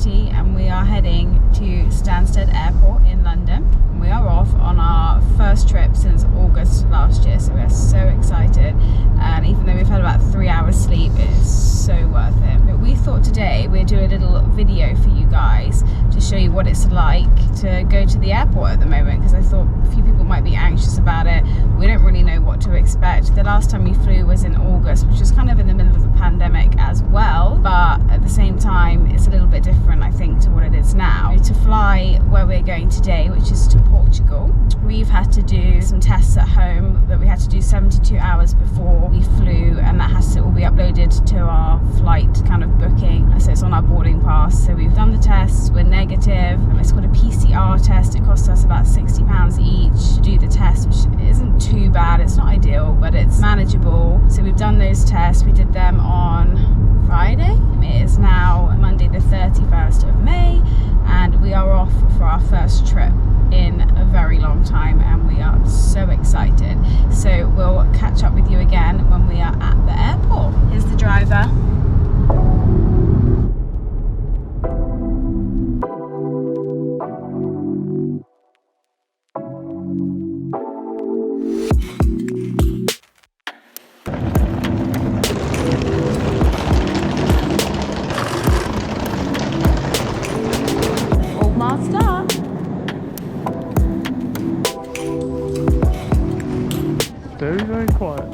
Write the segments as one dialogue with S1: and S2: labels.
S1: security and we are heading to Stansted Airport in London. We are off on our first trip since August last year, so we're so excited. And even though we've had about 3 hours sleep, it is so worth it. But we thought today we'd do a little video for you guys to show you what it's like to go to the airport at the moment, because I thought a few people might be anxious about it. We don't really know what to expect. The last time we flew was in August, which was kind of in the middle of the pandemic as well, but at the same time it's a little bit different, I think, to what it is now. To fly where we're going today, which is to Portugal, we've had to do some tests at home that we had to do 72 hours before we flew, and that has to all be uploaded to our flight kind of booking, so it's on our boarding pass. So we've done the tests, we're negative, and it's called a PCR test. It costs us about £60 each to do the test, which isn't too bad. It's not ideal, but it's manageable. So we've done those tests. We did them on Friday. It is now Monday the 31st of May, and we are off for our first trip in a very long time, and we are so excited. So we'll catch up with you again when we are at the airport. Here's the driver.
S2: Very, very quiet.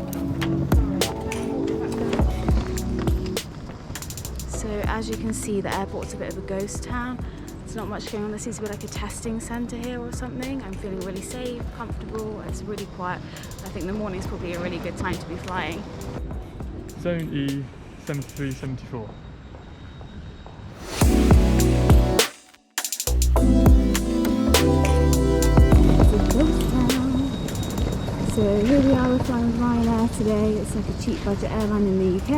S1: So as you can see, the airport's a bit of a ghost town. There's not much going on. There seems to be like a testing centre here or something. I'm feeling really safe, comfortable. It's really quiet. I think the morning's probably a really good time to be flying.
S2: Zone E, 73, 74.
S1: So here we are, we're flying with Ryanair today. It's like a cheap budget airline in the UK.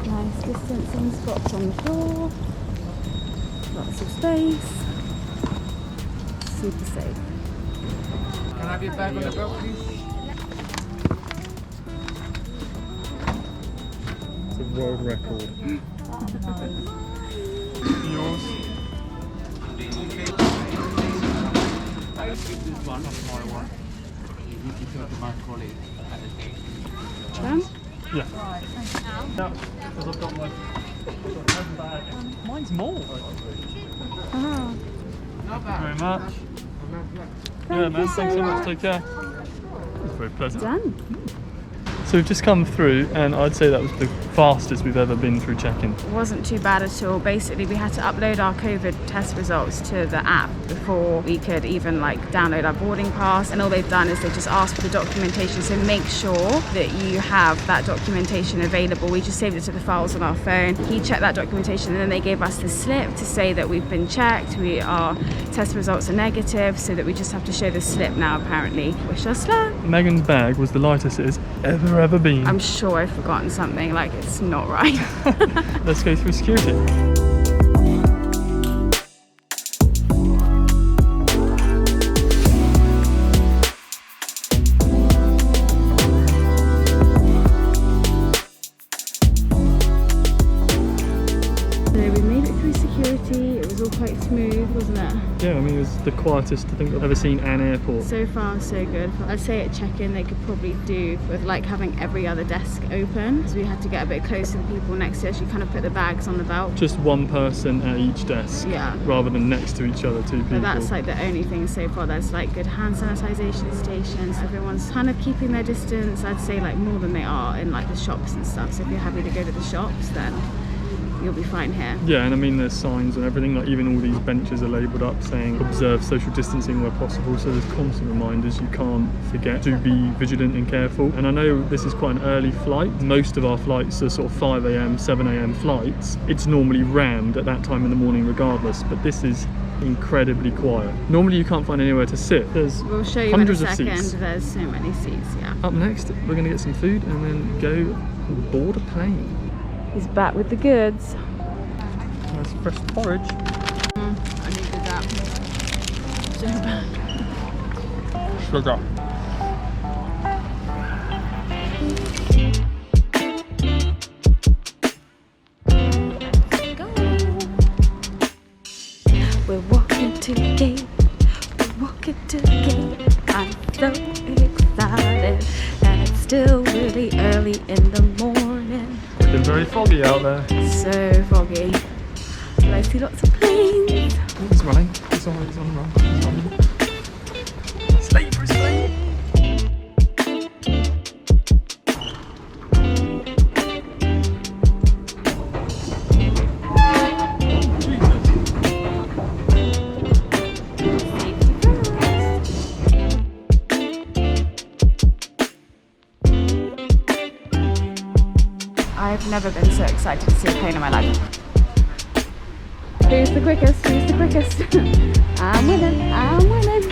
S1: Nice distancing spots on the floor. Lots of space. Super safe.
S3: Can I have your bag on the belt, please?
S2: It's a world record. Yours?
S3: This is one of my one. You can go to my colleague at the station.
S1: Done?
S2: Yeah. Yeah, because I've got my bag. Mine's more.
S1: Oh.
S3: Not
S2: Thank you very
S3: bad.
S2: much.
S1: Thank
S2: Yeah,
S1: you
S2: man,
S1: so
S2: thanks so much.
S1: much.
S2: Take care. It's very pleasant.
S1: Done.
S2: So we've just come through, and I'd say that was the fastest we've ever been through check-in.
S1: It wasn't too bad at all. Basically, we had to upload our COVID test results to the app before we could even like download our boarding pass. And all they've done is they just asked for the documentation. So make sure that you have that documentation available. We just saved it to the files on our phone. He checked that documentation, and then they gave us the slip to say that we've been checked. Our test results are negative, so that we just have to show the slip now, apparently. Wish us luck.
S2: Megan's bag was the lightest it has ever been.
S1: I'm sure I've forgotten something, like it's not right.
S2: Let's go through security.
S1: We made it through security. It was all quite smooth, wasn't it?
S2: Yeah, I mean, it was the quietest I think I've ever seen an airport.
S1: So far, so good. I'd say at check-in they could probably do with like having every other desk open. So we had to get a bit closer to the people next to us. You kind of put the bags on the belt.
S2: Just one person at each desk,
S1: Yeah.
S2: rather than next to each other, two people.
S1: But that's like the only thing so far. There's like good hand sanitization stations. Everyone's kind of keeping their distance. I'd say like more than they are in like the shops and stuff. So if you're happy to go to the shops, then you'll be fine here.
S2: Yeah, and I mean there's signs and everything, like even all these benches are labelled up saying observe social distancing where possible, so there's constant reminders you can't forget to be vigilant and careful. And I know this is quite an early flight. Most of our flights are sort of 5 a.m, 7 a.m. flights. It's normally rammed at that time in the morning regardless, but this is incredibly quiet. Normally you can't find anywhere to sit. There's
S1: We'll show you
S2: hundreds
S1: in a
S2: of
S1: second.
S2: seats.
S1: There's so many seats, yeah.
S2: Up next, we're going to get some food and then go board a plane.
S1: He's back with the goods.
S2: Nice fresh porridge.
S1: I needed that. So bad.
S2: Sugar.
S1: so excited, and it's still really early in the morning.
S2: It's been very foggy out there.
S1: So foggy. But I see lots of planes.
S2: Oh, it's running. It's on the run. It's running. It's late for his plane.
S1: I've never been so excited to see a plane in my life. Who's the quickest? Who's the quickest? I'm winning, I'm winning.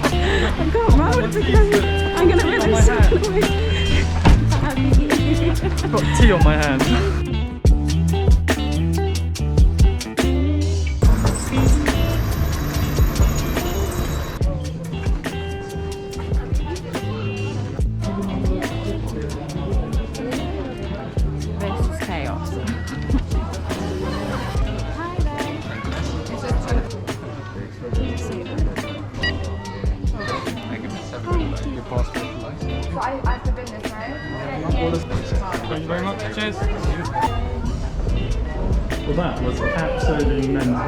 S1: I can't run because I'm going to really struggle with
S2: I've got tea on my hand.
S1: This is chaos. So I have to bin this, right?
S2: Thank you very much. Cheers. Well, that was absolutely mental.
S1: I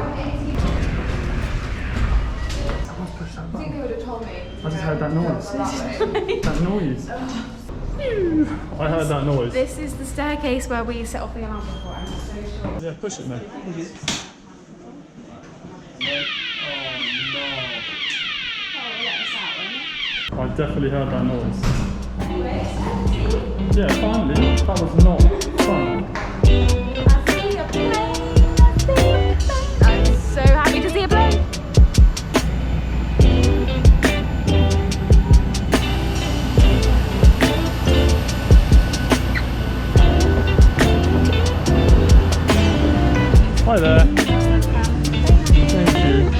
S1: think they would have told me.
S2: I just heard that noise. That noise. I heard that noise.
S1: This is the staircase where we set off the alarm before. I'm so sure.
S2: Yeah, push it, man. I definitely heard that noise. Yeah, finally. That was not fun.
S1: I'm so happy to see a plane.
S2: Hi there. Thank you.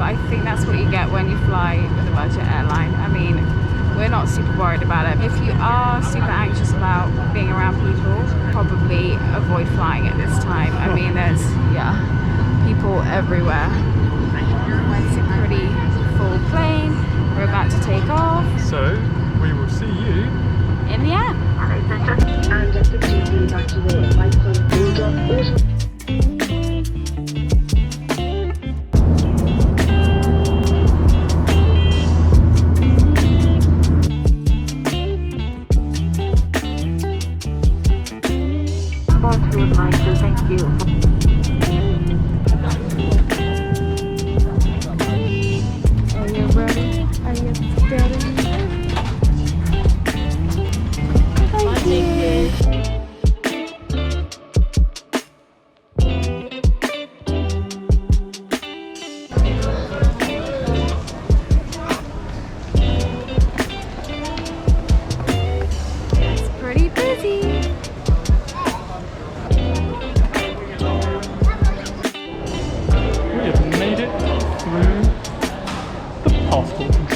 S1: I think that's what you get when you fly with a budget airline. I mean, we're not super worried about it. If you are super anxious about being around people, probably avoid flying at this time. I mean, there's, people everywhere. It's a pretty full plane. We're about to take off.
S2: So, we will see you
S1: in the air.
S4: Thank you.
S1: Are you ready? Are you steady? Thank you. It's pretty busy.
S2: made it through the passport control.